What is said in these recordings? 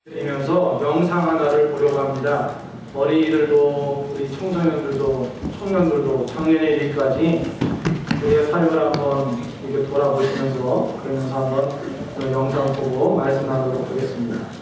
드리면서 영상 하나를 보려고 합니다. 어린이들도 우리 청소년들도 청년들도 작년에 이르기까지 우리의 삶을 한번 이렇게 돌아보시면서 그러면서 한번 그 영상을 보고 말씀 나누도록 하겠습니다.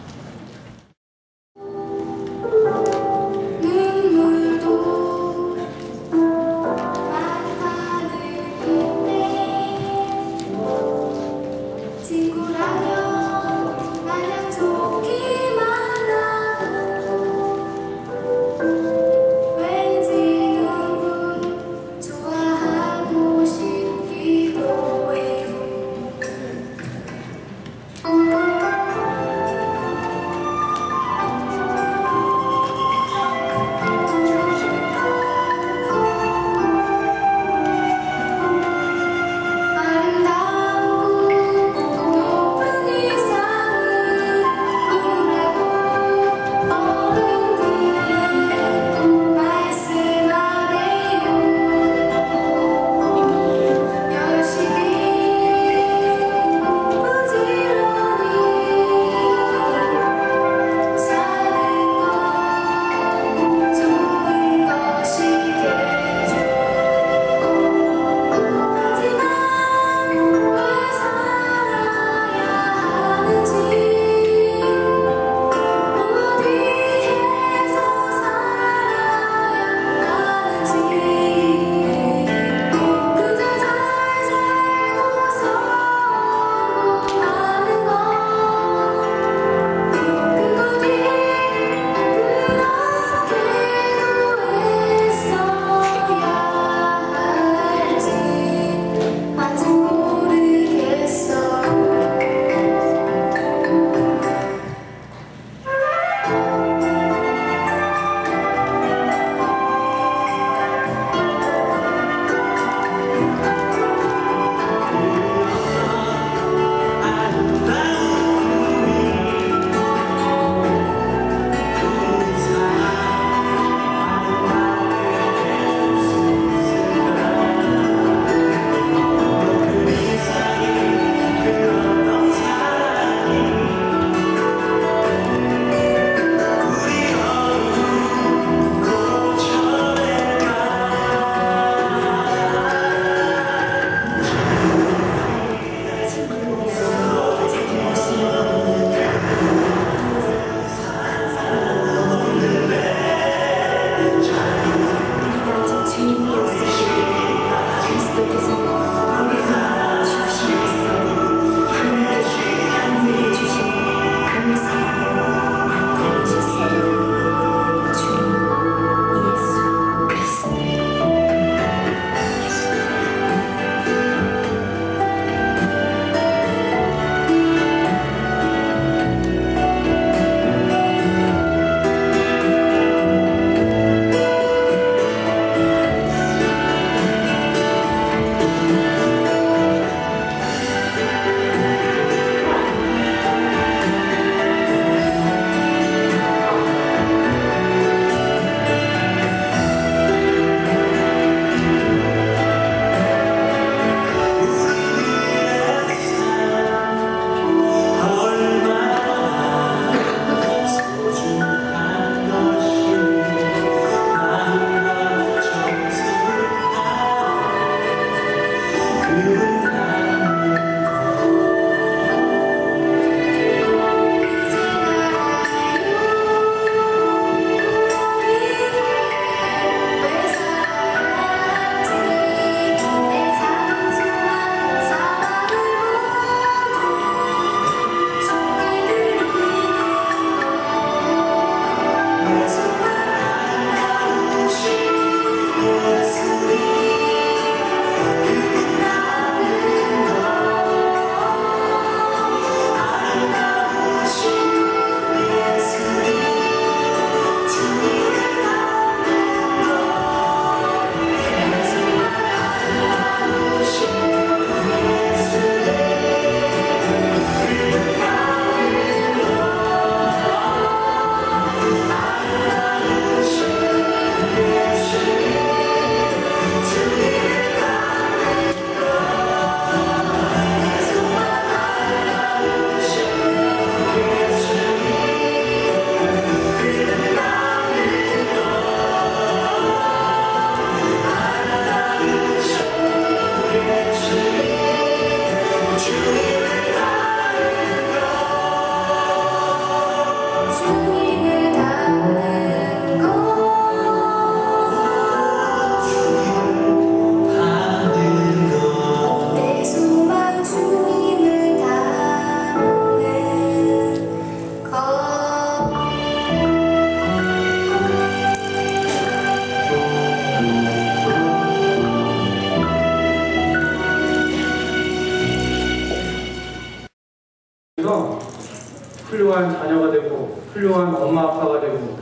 훌륭한 자녀가 되고 훌륭한 엄마 아빠가 되고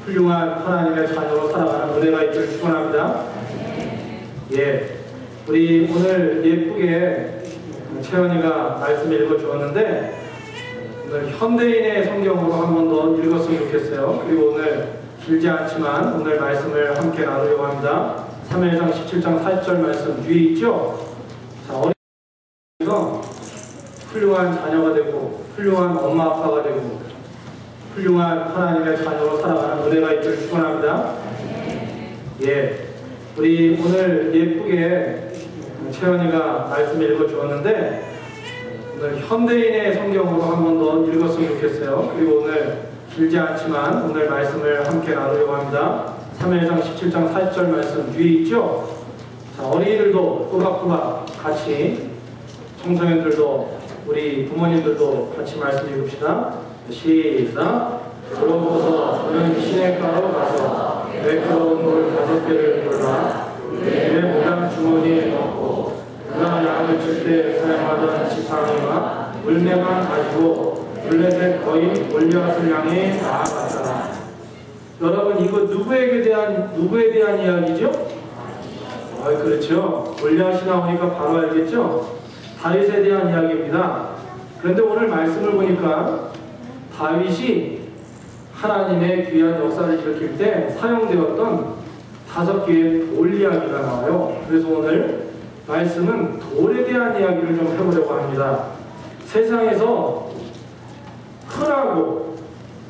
훌륭한 하나님의 자녀로 살아가는 은혜가 있기를 축원합니다. 예, 우리 오늘 예쁘게 채연이가 말씀 읽어주었는데 오늘 현대인의 성경으로 한 번 더 읽었으면 좋겠어요. 그리고 오늘 길지 않지만 오늘 말씀을 함께 나누려고 합니다. 3회장 17장 40절 말씀 뒤에 있죠? 자, 어린이가 훌륭한 자녀가 되고 훌륭한 엄마 아빠가 되고 훌륭한 하나님의 자녀로 살아가는 은혜가 있기를 축원합니다. 예, 우리 오늘 예쁘게 채연이가 말씀 읽어주었는데 오늘 현대인의 성경으로 한 번 더 읽었으면 좋겠어요. 그리고 오늘 길지 않지만 오늘 말씀을 함께 나누려고 합니다. 3회장 17장 40절 말씀 뒤에 있죠? 자, 어린이들도 꼬박꼬박 같이 청소년들도 우리 부모님들도 같이 말씀 읽읍시다. 시작. 그러고서 그는 시냇가로 가서 매끄러운 돌 5개를 골라 내 모양 주머니에 넣고 그가 양을 칠 때 사용하던 지팡이와 물매만 가지고 둘레셋 거인 골리앗을 향해 나아갔다. 여러분 이거 누구에 대한 이야기죠? 그렇죠. 골리앗이 나오니까 바로 알겠죠? 다윗에 대한 이야기입니다. 그런데 오늘 말씀을 보니까 다윗이 하나님의 귀한 역사를 일으킬 때 사용되었던 5개의 돌 이야기가 나와요. 그래서 오늘 말씀은 돌에 대한 이야기를 좀 해보려고 합니다. 세상에서 흔하고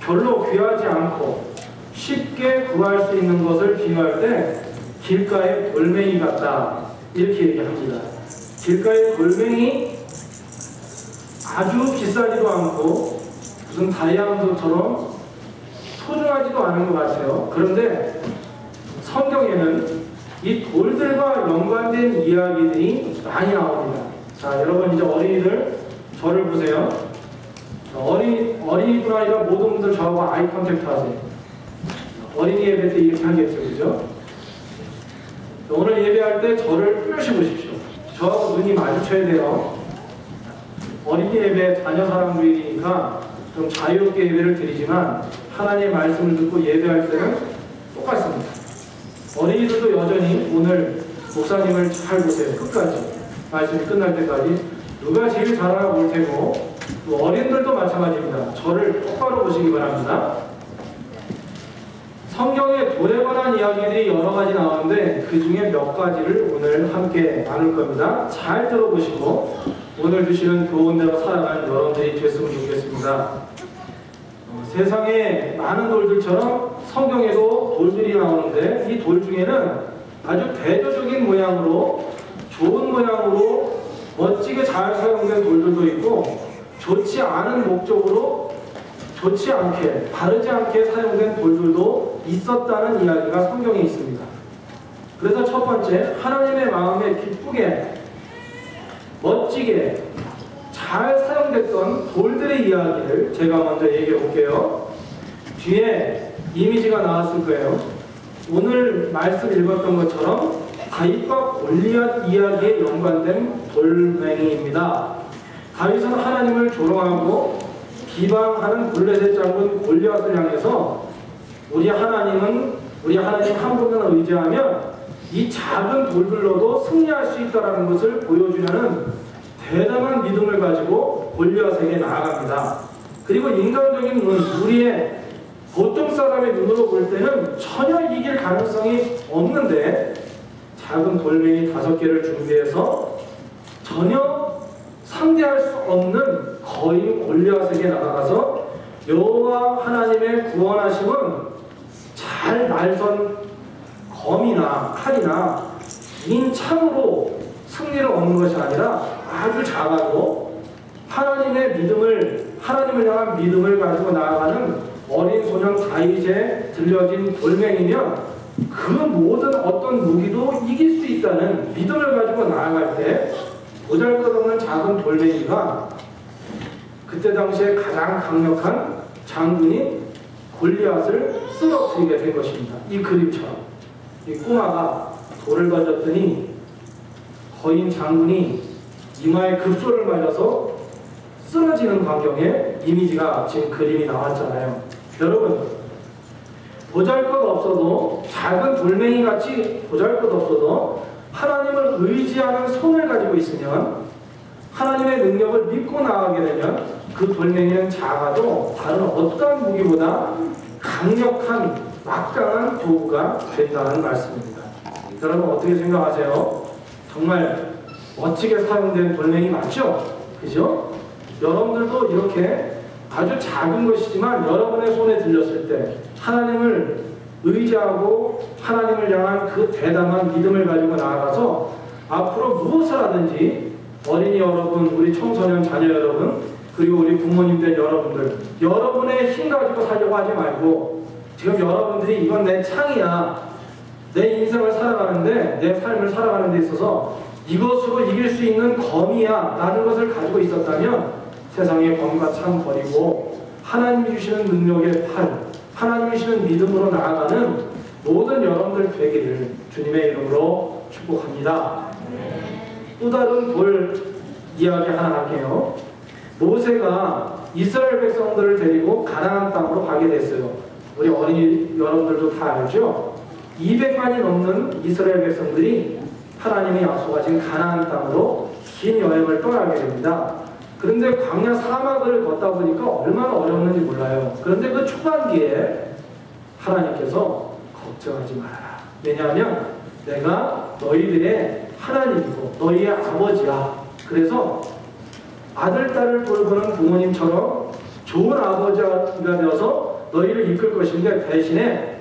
별로 귀하지 않고 쉽게 구할 수 있는 것을 비유할 때 길가의 돌멩이 같다 이렇게 얘기합니다. 길가의 돌멩이 아주 비싸지도 않고 무슨 다이아몬드처럼 소중하지도 않은 것 같아요. 그런데 성경에는 이 돌들과 연관된 이야기들이 많이 나옵니다. 자, 여러분 이제 어린이들 저를 보세요. 어린이뿐 아니라 모든 분들 저하고 아이 컨택트 하세요. 어린이 예배 때 이렇게 하겠죠, 그죠? 오늘 예배할 때 저를 뚜렷이 보십시오. 저하고 눈이 마주쳐야 돼요. 어린이 예배 자녀 사랑주일이니까 좀 자유롭게 예배를 드리지만 하나님의 말씀을 듣고 예배할 때는 똑같습니다. 어린이들도 여전히 오늘 목사님을 잘 보세요. 끝까지 말씀이 끝날 때까지 누가 제일 잘 알아볼 테고 또 어린들도 마찬가지입니다. 저를 똑바로 보시기 바랍니다. 성경에 돌에 관한 이야기들이 여러 가지 나오는데 그 중에 몇 가지를 오늘 함께 나눌 겁니다. 잘 들어보시고 오늘 주시는 교훈대로 살아가는 여러분들이 됐으면 좋겠습니다. 세상에 많은 돌들처럼 성경에도 돌들이 나오는데 이 돌 중에는 아주 대조적인 모양으로 좋은 모양으로 멋지게 잘 사용된 돌들도 있고 좋지 않은 목적으로 좋지 않게 바르지 않게 사용된 돌들도 있었다는 이야기가 성경에 있습니다. 그래서 첫 번째 하나님의 마음에 기쁘게 멋지게 잘 사용됐던 돌들의 이야기를 제가 먼저 얘기해 볼게요. 뒤에 이미지가 나왔을 거예요. 오늘 말씀 읽었던 것처럼 다윗과 골리앗 이야기에 연관된 돌멩이입니다. 다윗은 하나님을 조롱하고 비방하는 블레셋 장군 골리앗을 향해서 우리 하나님 한 분만 의지하면 이 작은 돌들로도 승리할 수 있다는 것을 보여주려는 대단한 믿음을 가지고 골리앗에게 나아갑니다. 그리고 인간적인 눈, 우리의 보통 사람의 눈으로 볼 때는 전혀 이길 가능성이 없는데 작은 돌멩이 5개를 준비해서 전혀 상대할 수 없는 거인 골리앗에게 나아가서 여호와 하나님의 구원하심은 잘 날선 검이나 칼이나 긴 창으로 승리를 얻는 것이 아니라 아주 작아도 하나님을 향한 믿음을 가지고 나아가는 어린 소년 다윗에 들려진 돌멩이면 그 모든 어떤 무기도 이길 수 있다는 믿음을 가지고 나아갈 때 보잘것없는 작은 돌멩이가 그때 당시에 가장 강력한 장군인 골리앗을 쓰러뜨리게 된 것입니다. 이 그림처럼 이 꼬마가 돌을 던졌더니 거인 장군이 이마에 급소를 맞아서 쓰러지는 광경의 이미지가 지금 그림이 나왔잖아요. 여러분, 보잘것없어도 작은 돌멩이같이 보잘것없어도 하나님을 의지하는 손을 가지고 있으면, 하나님의 능력을 믿고 나아가게 되면 그 돌멩이는 작아도 다른 어떠한 무기보다 강력한 막강한 도구가 된다는 말씀입니다. 여러분 어떻게 생각하세요? 정말 멋지게 사용된 돌멩이 맞죠? 그죠? 여러분들도 이렇게 아주 작은 것이지만 여러분의 손에 들렸을 때 하나님을 의지하고 하나님을 향한 그 대담한 믿음을 가지고 나아가서 앞으로 무엇을 하든지, 어린이 여러분, 우리 청소년 자녀 여러분, 그리고 우리 부모님들 여러분들, 여러분의 힘 가지고 살려고 하지 말고, 지금 여러분들이 이건 내 창이야, 내 인생을 살아가는데, 내 삶을 살아가는 데 있어서 이것으로 이길 수 있는 검이야 라는 것을 가지고 있었다면 세상의 검과 창 버리고 하나님이 주시는 능력의 팔, 하나님이 주시는 믿음으로 나아가는 모든 여러분들 되기를 주님의 이름으로 축복합니다. 또 다른 돌 이야기 하나 할게요. 모세가 이스라엘 백성들을 데리고 가나안 땅으로 가게 됐어요. 우리 어린이 여러분들도 다 알죠? 200만이 넘는 이스라엘 백성들이 하나님의 약속하신 가나안 땅으로 긴 여행을 떠나게 됩니다. 그런데 광야 사막을 걷다 보니까 얼마나 어려웠는지 몰라요. 그런데 그 초반기에 하나님께서 걱정하지 말아라. 왜냐하면 내가 너희들의 하나님이고 너희의 아버지야. 그래서 아들, 딸을 돌보는 부모님처럼 좋은 아버지가 되어서 너희를 이끌 것인데 대신에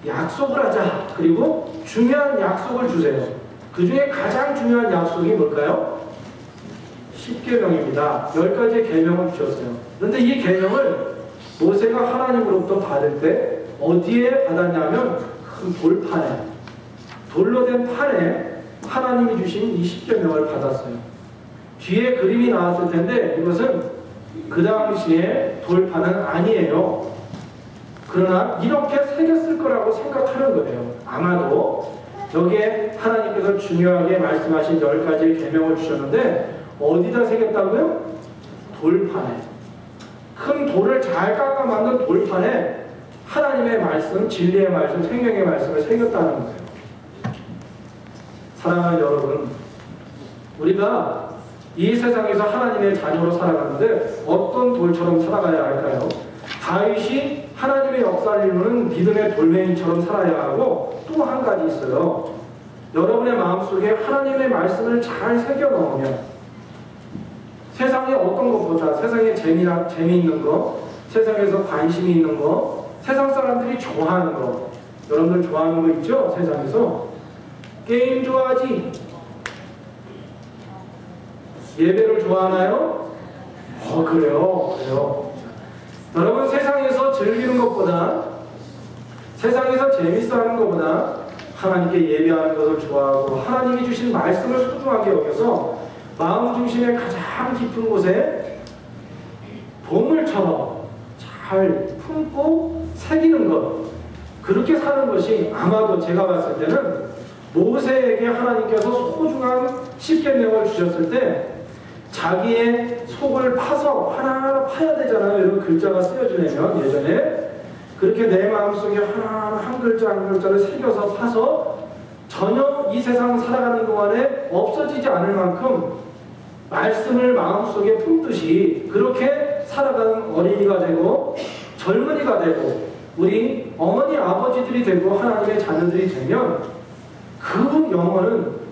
약속을 하자. 그리고 중요한 약속을 주세요. 그 중에 가장 중요한 약속이 뭘까요? 10계명입니다. 10가지의 계명을 주셨어요. 그런데 이 계명을 모세가 하나님으로부터 받을 때 어디에 받았냐면 큰 돌판에, 돌로 된 판에 하나님이 주신 이 10계명을 받았어요. 뒤에 그림이 나왔을 텐데 이것은 그 당시에 돌판은 아니에요. 그러나 이렇게 새겼을 거라고 생각하는 거예요. 아마도 여기에 하나님께서 중요하게 말씀하신 10가지의 계명을 주셨는데 어디다 새겼다고요? 돌판에. 큰 돌을 잘 깎아 만든 돌판에 하나님의 말씀, 진리의 말씀, 생명의 말씀을 새겼다는 거예요. 사랑하는 여러분, 우리가 이 세상에서 하나님의 자녀로 살아가는데 어떤 돌처럼 살아가야 할까요? 다윗이 하나님의 역사를 이루는 믿음의 돌멩이처럼 살아야 하고, 또 한 가지 있어요. 여러분의 마음속에 하나님의 말씀을 잘 새겨 넣으면 세상에 어떤 것보다, 세상에 재미있는 거, 세상에서 관심이 있는 거, 세상 사람들이 좋아하는 거, 여러분들 좋아하는 거 있죠? 세상에서 게임 좋아하지? 예배를 좋아하나요? 그래요. 여러분, 세상에서 즐기는 것보다, 세상에서 재밌어 하는 것보다 하나님께 예배하는 것을 좋아하고 하나님이 주신 말씀을 소중하게 여겨서 마음 중심의 가장 깊은 곳에 보물처럼 잘 품고 새기는 것, 그렇게 사는 것이 아마도 제가 봤을 때는 모세에게 하나님께서 소중한 10계명을 주셨을 때 자기의 속을 파서 하나하나 파야 되잖아요. 이런 글자가 쓰여지려면 예전에 그렇게 내 마음속에 하나하나 한 글자 한 글자를 새겨서 파서 전혀 이 세상 살아가는 동안에 없어지지 않을 만큼 말씀을 마음속에 품듯이 그렇게 살아가는 어린이가 되고 젊은이가 되고 우리 어머니 아버지들이 되고 하나님의 자녀들이 되면 그 영혼은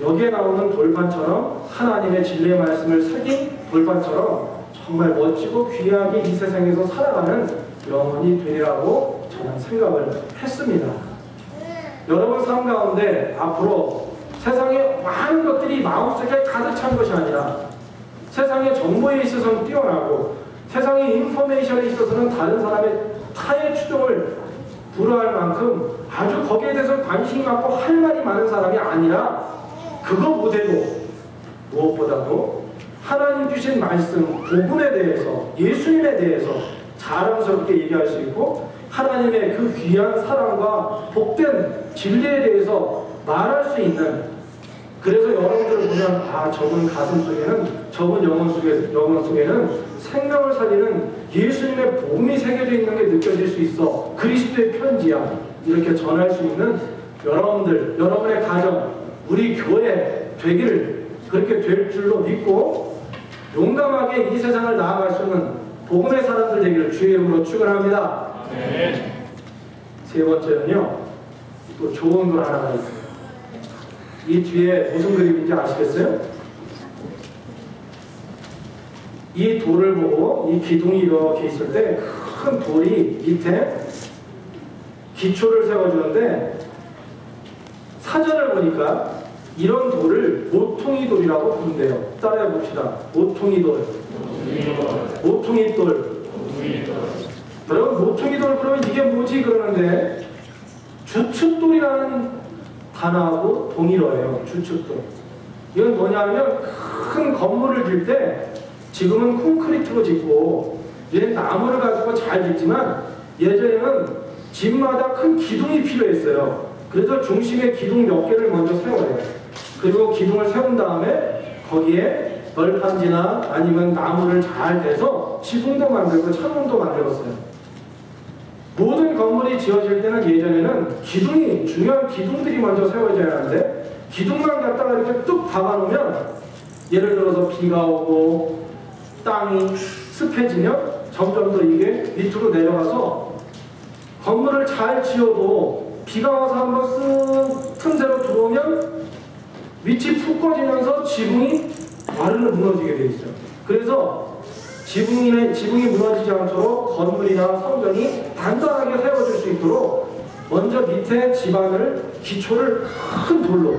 여기에 나오는 돌판처럼 하나님의 진리의 말씀을 새긴 돌판처럼 정말 멋지고 귀하게 이 세상에서 살아가는 영혼이 되리라고 저는 생각을 했습니다. 여러분 삶 가운데 앞으로 세상에 많은 것들이 마음속에 가득 찬 것이 아니라 세상의 정보에 있어서는 뛰어나고 세상의 인포메이션에 있어서는 다른 사람의 타의 추종을 불허할 만큼 아주 거기에 대해서 관심이 많고 할 말이 많은 사람이 아니라 그거 못해도 무엇보다도 하나님 주신 말씀, 복음에 대해서, 예수님에 대해서 자랑스럽게 얘기할 수 있고 하나님의 그 귀한 사랑과 복된 진리에 대해서 말할 수 있는 그래서 여러분들 보면 저분 가슴 속에는, 저분 영혼 속에는 생명을 살리는 예수님의 복음이 새겨져 있는 게 느껴질 수 있어. 그리스도의 편지야. 이렇게 전할 수 있는 여러분들, 여러분의 가정, 우리 교회 되기를, 그렇게 될 줄로 믿고 용감하게 이 세상을 나아갈 수 있는 복음의 사람들 되기를 주의 이름으로 축원합니다. 세 번째는요, 또 좋은 걸 하나가 있어요. 이 뒤에 무슨 그림인지 아시겠어요? 이 돌을 보고 이 기둥이 이렇게 있을 때 큰 돌이 밑에 기초를 세워주는데, 사전을 보니까 이런 돌을 모퉁이 돌이라고 부른대요. 따라해 봅시다. 모퉁이 돌. 모퉁이 돌. 여러분, 모퉁이 돌 그러면 이게 뭐지? 그러는데 주춧돌이라는 단어하고 동일어예요. 주춧돌. 이건 뭐냐면 큰 건물을 짓을 때, 지금은 콘크리트로 짓고 얘는 나무를 가지고 잘 짓지만 예전에는 집마다 큰 기둥이 필요했어요. 그래서 중심에 기둥 몇 개를 먼저 세워요. 그리고 기둥을 세운 다음에 거기에 널판지나 아니면 나무를 잘 대서 지붕도 만들고 창문도 만들었어요. 모든 건물이 지어질 때는 예전에는 기둥이, 중요한 기둥들이 먼저 세워져야 하는데, 기둥만 갖다가 이렇게 뚝 박아놓으면 예를 들어서 비가 오고 땅이 습해지면 점점 더 이게 밑으로 내려가서 건물을 잘 지어도 비가 와서 한번 쓱 틈새로 들어오면 밑이 푹 꺼지면서 지붕이 와르르 무너지게 돼 있어요. 그래서 지붕이 무너지지 않도록 건물이나 성전이 단단하게 세워질 수 있도록 먼저 밑에 집안을, 기초를 큰 돌로,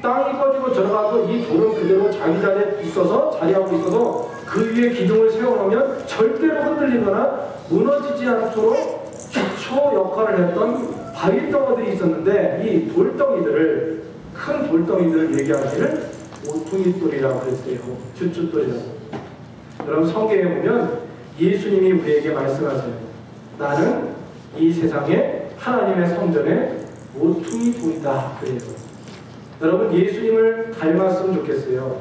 땅이 꺼지고 들어가고 이 돌은 그대로 자기 자리에 있어서, 자리하고 있어서 그 위에 기둥을 세워놓으면 절대로 흔들리거나 무너지지 않도록 기초 역할을 했던 바위덩어들이 있었는데, 이 돌덩이들을, 큰 돌덩이들을 얘기하기를 모퉁이돌이라고 그랬어요. 주춧돌이라고. 여러분, 성경에 보면 예수님이 우리에게 말씀하세요. 나는 이 세상에 하나님의 성전에 모퉁이돌이다. 그래요. 여러분, 예수님을 닮았으면 좋겠어요.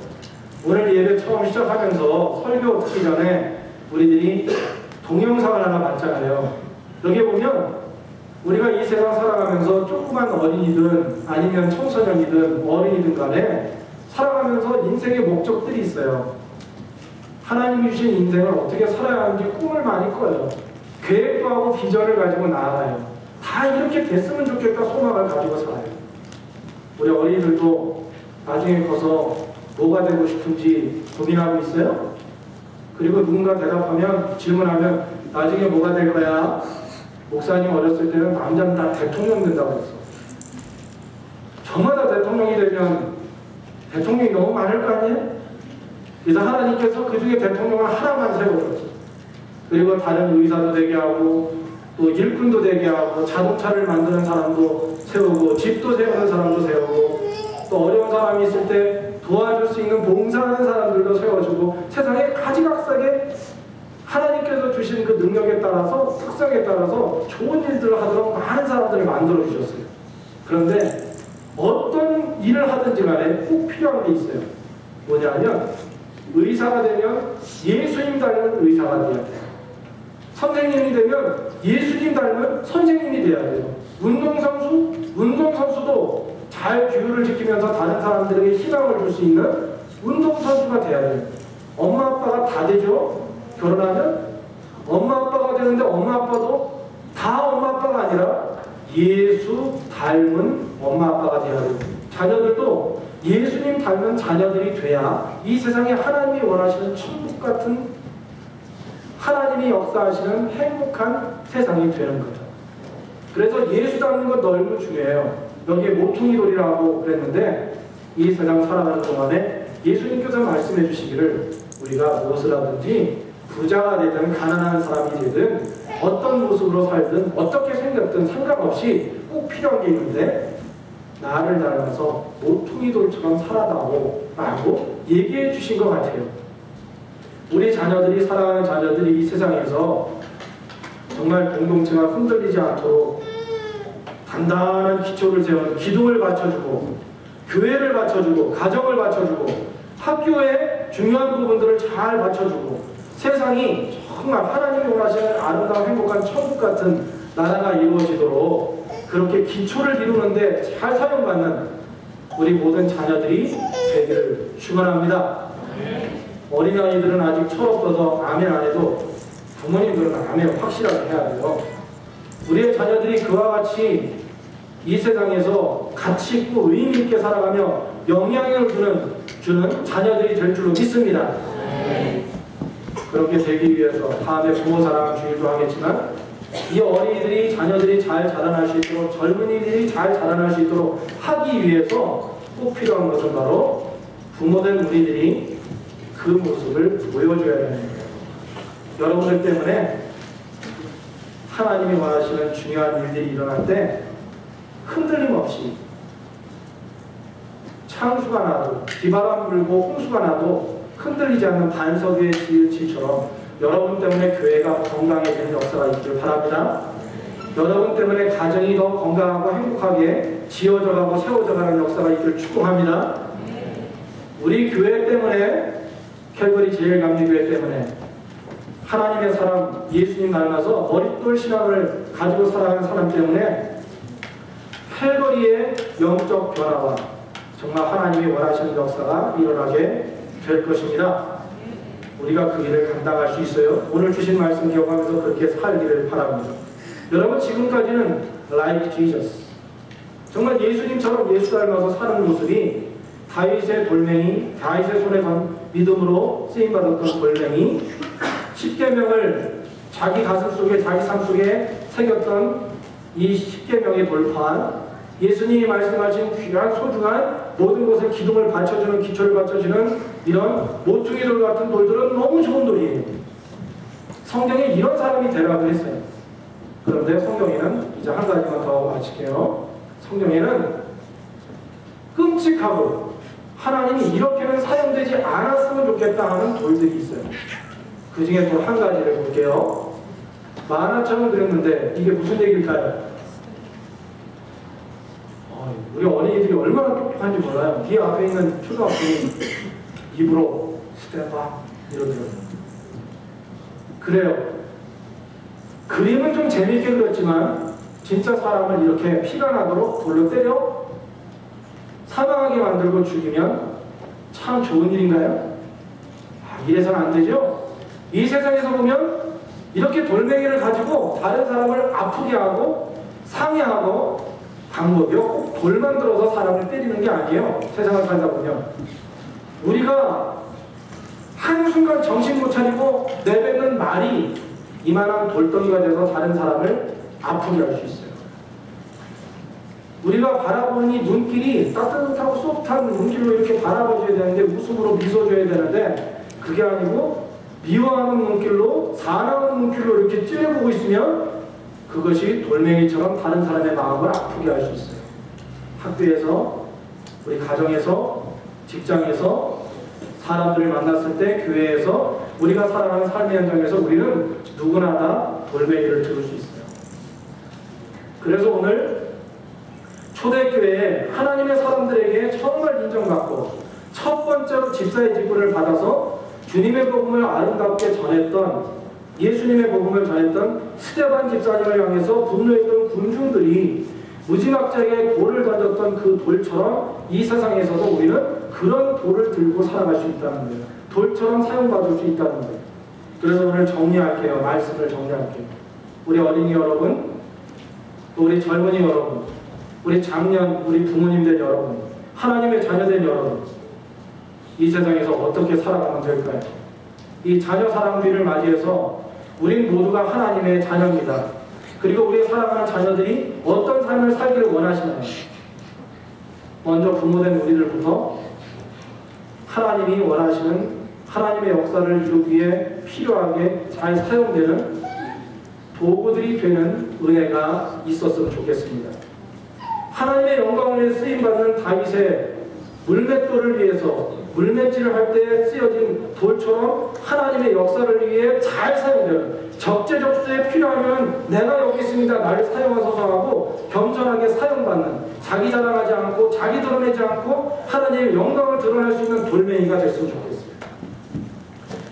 오늘 예배 처음 시작하면서 설교 듣기 전에 우리들이 동영상을 하나 봤잖아요. 여기 보면 우리가 이 세상 살아가면서 조그만 어린이든 아니면 청소년이든 어린이든 간에 살아가면서 인생의 목적들이 있어요. 하나님이 주신 인생을 어떻게 살아야 하는지 꿈을 많이 꿔요. 계획도 하고 비전을 가지고 나아가요. 다 이렇게 됐으면 좋겠다 소망을 가지고 살아요. 우리 어린이들도 나중에 커서 뭐가 되고 싶은지 고민하고 있어요? 그리고 누군가 대답하면, 질문하면 나중에 뭐가 될 거야? 목사님 어렸을 때는 남자는 다 대통령 된다고 했어. 저마다 대통령이 되면 대통령이 너무 많을 거 아니에요? 그래서 하나님께서 그 중에 대통령을 하나만 세워줬어요. 그리고 다른 의사도 되게 하고, 또 일꾼도 되게 하고, 자동차를 만드는 사람도 세우고, 집도 세우는 사람도 세우고, 또 어려운 사람이 있을 때 도와줄 수 있는 봉사하는 사람들도 세워주고, 세상에 가지각색에 하나님께서 주신 그 능력에 따라서, 특성에 따라서 좋은 일들을 하도록 많은 사람들을 만들어 주셨어요. 그런데 어떤 일을 하든지 간에 꼭 필요한 게 있어요. 뭐냐면, 의사가 되면 예수님 닮은 의사가 돼야 돼요. 선생님이 되면 예수님 닮은 선생님이 돼야 돼요. 운동선수도 잘 규율을 지키면서 다른 사람들에게 희망을 줄 수 있는 운동선수가 돼야 돼요. 엄마 아빠가 다 되죠. 결혼하면 엄마 아빠가 되는데, 엄마 아빠도 다 엄마 아빠가 아니라 예수 닮은 엄마 아빠가 돼야 돼요. 자녀들도 예수님 닮은 자녀들이 돼야 이 세상에 하나님이 원하시는 천국 같은, 하나님이 역사하시는 행복한 세상이 되는 거죠. 그래서 예수 닮는 건 너무 중요해요. 여기에 모퉁이돌이라고 그랬는데, 이 세상 살아가는 동안에 예수님께서 말씀해 주시기를 우리가 무엇을 하든지 부자가 되든 가난한 사람이 되든 어떤 모습으로 살든 어떻게 생겼든 상관없이 꼭 필요한 게 있는데, 나를 닮아서 모퉁이돌처럼 살아다오 라고 얘기해 주신 것 같아요. 우리 자녀들이, 살아가는 자녀들이 이 세상에서 정말 공동체가 흔들리지 않도록 단단한 기초를 세운, 기둥을 받쳐주고 교회를 받쳐주고 가정을 받쳐주고 학교의 중요한 부분들을 잘 받쳐주고 세상이 정말 하나님이 원하시는 아름다운 행복한 천국 같은 나라가 이루어지도록 그렇게 기초를 이루는데 잘 사용받는 우리 모든 자녀들이 되기를 축원합니다. 어린아이들은 아직 철없어서 아멘 안 해도 부모님들은 아멘 확실하게 해야 돼요. 우리의 자녀들이 그와 같이 이 세상에서 가치 있고 의미 있게 살아가며 영향을 주는 자녀들이 될 줄로 믿습니다. 그렇게 되기 위해서 다음에 부모 사랑 주일도 하겠지만 이 어린이들이 자녀들이 잘 자라날 수 있도록 젊은이들이 잘 자라날 수 있도록 하기 위해서 꼭 필요한 것은 바로 부모된 우리들이 그 모습을 보여줘야 되는 거예요. 여러분들 때문에 하나님이 원하시는 중요한 일들이 일어날 때 흔들림 없이 창수가 나도 비바람 불고 홍수가 나도 흔들리지 않는 반석 위의 지처럼 여러분 때문에 교회가 건강해지는 역사가 있기를 바랍니다. 여러분 때문에 가정이 더 건강하고 행복하게 지어져가고 세워져가는 역사가 있기를 축복합니다. 우리 교회 때문에 캘거리 제일감리교회 때문에 하나님의 사람 예수님 닮아서 머릿돌 신앙을 가지고 살아가는 사람 때문에 캘거리의 영적 변화와 정말 하나님이 원하시는 역사가 일어나게 될 것입니다. 우리가 그 일을 감당할 수 있어요. 오늘 주신 말씀 기억하면서 그렇게 살기를 바랍니다. 여러분 지금까지는 like Jesus 정말 예수님처럼 예수 닮아서 사는 모습이 다윗의 돌멩이, 다윗의 손에 믿음으로 쓰임받았던 돌멩이, 십계명을 자기 가슴 속에 자기 삶 속에 새겼던 이 십계명의 돌판, 예수님이 말씀하신 귀한 소중한 모든 것에 기둥을 받쳐주는 기초를 받쳐주는 이런 모퉁이돌 같은 돌들은 너무 좋은 돌이에요. 성경에 이런 사람이 되라고 했어요. 그런데 성경에는 이제 한 가지만 더 마칠게요. 성경에는 끔찍하고 하나님이 이렇게는 사용되지 않았으면 좋겠다 하는 돌들이 있어요. 그 중에 또 한 가지를 볼게요. 만화책을 그렸는데 이게 무슨 얘기일까요? 우리 어린이들이 얼마나 똑똑한지 몰라요. 뒤에 앞에 있는 초등학생이 입으로 스테파 이러더라고요. 그래요. 그림은 좀 재미있게 그렸지만 진짜 사람을 이렇게 피가 나도록 돌로 때려 사망하게 만들고 죽이면 참 좋은 일인가요? 이래서는 안 되죠? 이 세상에서 보면 이렇게 돌멩이를 가지고 다른 사람을 아프게 하고 상해하고 방법이요? 꼭 돌만 들어서 사람을 때리는 게 아니에요. 세상을 살다 보면 우리가 한순간 정신 못 차리고 내뱉는 말이 이만한 돌덩이가 돼서 다른 사람을 아프게 할 수 있어요. 우리가 바라보는 이 눈길이 따뜻하고 소프트한 눈길로 이렇게 바라봐줘야 되는데 웃음으로 미소줘야 되는데 그게 아니고 미워하는 눈길로 사나운 눈길로 이렇게 찌려보고 있으면 그것이 돌멩이처럼 다른 사람의 마음을 아프게 할 수 있어요. 학교에서, 우리 가정에서, 직장에서, 사람들을 만났을 때, 교회에서, 우리가 살아가는 삶의 현장에서 우리는 누구나 다 돌멩이를 들을 수 있어요. 그래서 오늘 초대교회에 하나님의 사람들에게 정말 인정받고 첫 번째로 집사의 직분을 받아서 주님의 복음을 아름답게 전했던 예수님의 복음을 전했던 스데반 집사님을 향해서 분노했던 군중들이 무지막지하게 돌을 던졌던 그 돌처럼 이 세상에서도 우리는 그런 돌을 들고 살아갈 수 있다는 거예요. 돌처럼 사용받을 수 있다는 거예요. 그래서 오늘 정리할게요. 말씀을 정리할게요. 우리 어린이 여러분, 또 우리 젊은이 여러분, 우리 장년, 우리 부모님들 여러분, 하나님의 자녀된 여러분, 이 세상에서 어떻게 살아가면 될까요? 이 자녀 사랑주의를 맞이해서 우린 모두가 하나님의 자녀입니다. 그리고 우리 사랑하는 자녀들이 어떤 삶을 살기를 원하시나요? 먼저 부모된 우리들부터 하나님이 원하시는 하나님의 역사를 이루기 위해 필요하게 잘 사용되는 도구들이 되는 은혜가 있었으면 좋겠습니다. 하나님의 영광을 쓰임받는 다윗의 물맷돌을 위해서 물맷질을 할 때 쓰여진 돌처럼 하나님의 역사를 위해 잘 사용되는, 적재적소에 필요하면 내가 여기 있습니다, 나를 사용하소서 하고 겸손하게 사용받는, 자기 자랑하지 않고 자기 드러내지 않고 하나님의 영광을 드러낼 수 있는 돌멩이가 됐으면 좋겠습니다.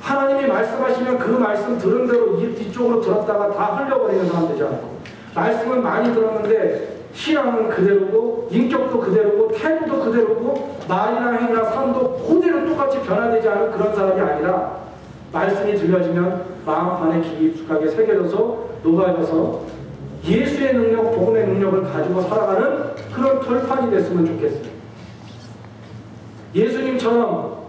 하나님이 말씀하시면 그 말씀 들은 대로 뒤쪽으로 들었다가 다 흘려버리는 사람 되지 않고, 말씀은 많이 들었는데 신앙은 그대로고 인격도 그대로고 태도도 그대로고 말이나 행위나 삶도 그대로 똑같이 변화되지 않은 그런 사람이 아니라, 말씀이 들려지면 마음 안에 깊숙하게 새겨져서 녹아져서 예수의 능력, 복음의 능력을 가지고 살아가는 그런 돌판이 됐으면 좋겠어요. 예수님처럼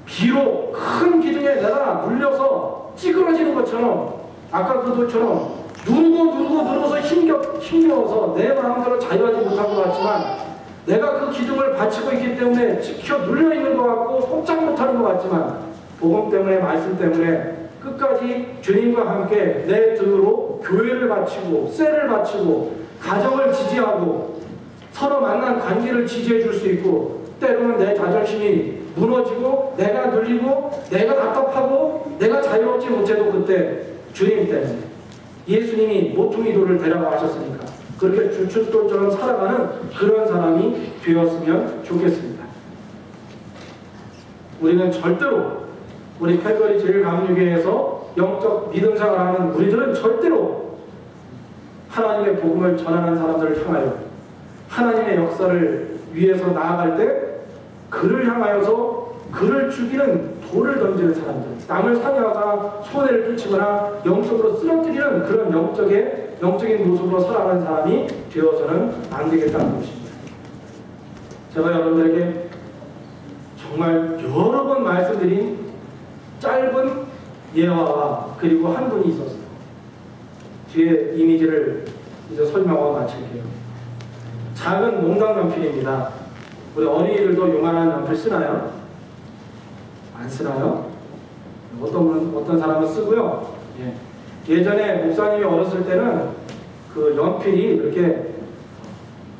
비록 큰 기둥에 내가 물려서 찌그러지는 것처럼, 아까 그 돌처럼 누르고서 힘겨워서 내 마음대로 자유하지 못한 것 같지만, 내가 그 기둥을 받치고 있기 때문에 지켜 눌려있는 것 같고 속장 못하는 것 같지만, 복음 때문에, 말씀 때문에 끝까지 주님과 함께 내 등으로 교회를 바치고 쇠를 바치고 가정을 지지하고 서로 만난 관계를 지지해 줄 수 있고, 때로는 내 자존심이 무너지고 내가 눌리고 내가 답답하고 내가 자유롭지 못해도 그때 주님 때문에, 예수님이 모퉁이 돌을 데려가 하셨으니까 그렇게 주춧돌처럼 살아가는 그런 사람이 되었으면 좋겠습니다. 우리는 절대로, 우리 칼거리 제일감리교회에서 영적 믿음생활을 하는 우리들은 절대로 하나님의 복음을 전하는 사람들을 향하여 하나님의 역사를 위해서 나아갈 때 그를 향하여서 그를 죽이는 돌을 던지는 사람들, 남을 상여하거나 손해를 끼치거나 영적으로 쓰러뜨리는 그런 영적인 모습으로 살아가는 사람이 되어서는 안 되겠다는 것입니다. 제가 여러분들에게 정말 여러 번 말씀드린 짧은 예화와 그리고 한 분이 있었어요. 뒤에 이미지를 이제 설명하고 마칠게요. 작은 몽당 연필입니다. 우리 어린이들도 요만한 연필 쓰나요? 안 쓰나요? 어떤 사람은 쓰고요. 예전에 목사님이 어렸을 때는 그 연필이 이렇게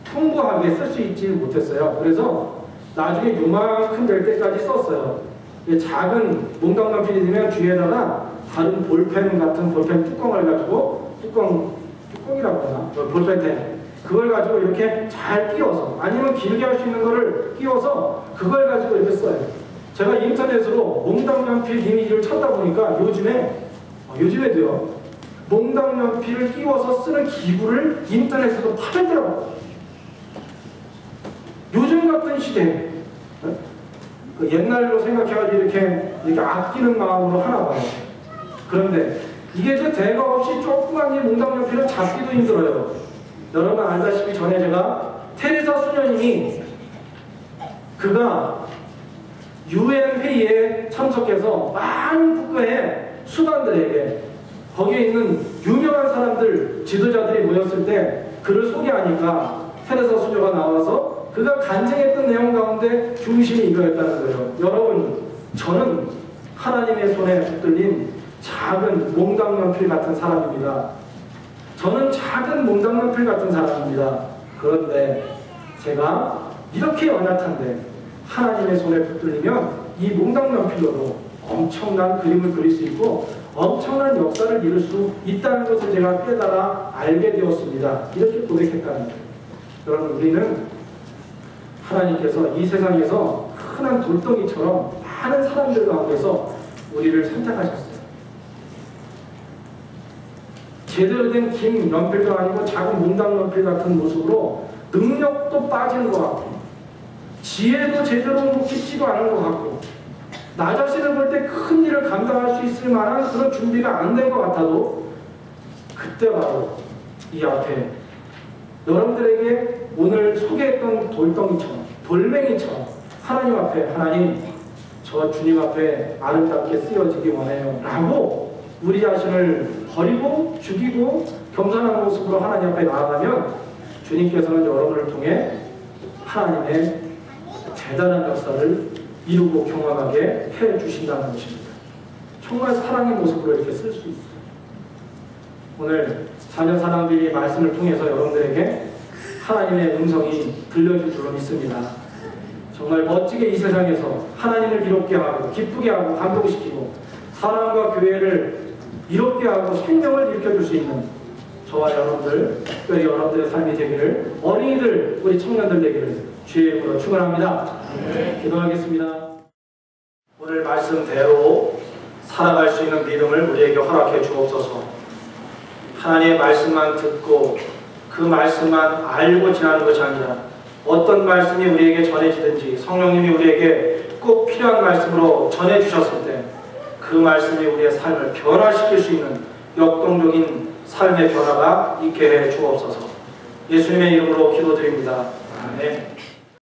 풍부하게 쓸 수 있지 못했어요. 그래서 나중에 요만큼 될 때까지 썼어요. 작은 몽당 연필이 되면 뒤에다가 다른 볼펜 같은 볼펜 뚜껑을 가지고, 뚜껑이라고 하나? 볼펜 그걸 가지고 이렇게 잘 끼워서, 아니면 길게 할 수 있는 거를 끼워서 그걸 가지고 이렇게 써요. 제가 인터넷으로 몽당 연필 이미지를 찾다 보니까 요즘에도요, 몽당 연필을 끼워서 쓰는 기구를 인터넷에서 팔더라고요. 요즘 같은 시대에 그 옛날로 생각해가지고 이렇게 아끼는 마음으로 하나 봐요. 그런데 이게 저 대가 없이 조그만 이 몽당 연필을 잡기도 힘들어요. 여러분 알다시피 전에 제가 테레사 수녀님이 그가 UN 회의에 참석해서 많은 국가의 수반들에게, 거기에 있는 유명한 사람들, 지도자들이 모였을 때 그를 소개하니까 테레사 수녀가 나와서 그가 간증했던 내용 가운데 중심이 이거였다는 거예요. 여러분, 저는 하나님의 손에 붙들린 작은 몽당 연필 같은 사람입니다. 저는 작은 몽당 연필 같은 사람입니다. 그런데 제가 이렇게 연약한데 하나님의 손에 붙들리면 이 몽당 연필로도 엄청난 그림을 그릴 수 있고 엄청난 역사를 이룰 수 있다는 것을 제가 깨달아 알게 되었습니다. 이렇게 고백했다는 거예요. 여러분, 우리는 하나님께서 이 세상에서 흔한 돌덩이처럼 많은 사람들 가운데서 우리를 선택하셨어요. 제대로 된 긴 연필도 아니고 작은 몽당 연필 같은 모습으로 능력도 빠지는 것 같고 지혜도 제대로 깊지도 않은 것 같고 나 자신을 볼 때 큰 일을 감당할 수 있을 만한 그런 준비가 안 된 것 같아도, 그때 바로 이 앞에 여러분들에게 오늘 소개했던 돌덩이처럼, 돌멩이처럼 하나님 앞에, 하나님 저 주님 앞에 아름답게 쓰여지기 원해요 라고 우리 자신을 버리고 죽이고 겸손한 모습으로 하나님 앞에 나아가면 주님께서는 여러분을 통해 하나님의 대단한 역사를 이루고 경험하게 해주신다는 것입니다. 정말 사랑의 모습으로 이렇게 쓸 수 있어요. 오늘 자녀 사랑들이 말씀을 통해서 여러분들에게 하나님의 음성이 들려줄 줄로 믿습니다. 정말 멋지게 이 세상에서 하나님을 기롭게 하고 기쁘게 하고 감동시키고 사람과 교회를 이롭게 하고 생명을 일으켜줄 수 있는 저와 여러분들, 특별히 여러분들의 삶이 되기를, 어린이들, 우리 청년들 되기를 주의 이름으로 축원합니다. 기도하겠습니다. 오늘 말씀대로 살아갈 수 있는 믿음을 우리에게 허락해 주옵소서. 하나님의 말씀만 듣고 그 말씀만 알고 지나는 것이 아니라 어떤 말씀이 우리에게 전해지든지 성령님이 우리에게 꼭 필요한 말씀으로 전해주셨을 때 그 말씀이 우리의 삶을 변화시킬 수 있는 역동적인 삶의 변화가 있게 해 주옵소서. 예수님의 이름으로 기도드립니다. 아멘.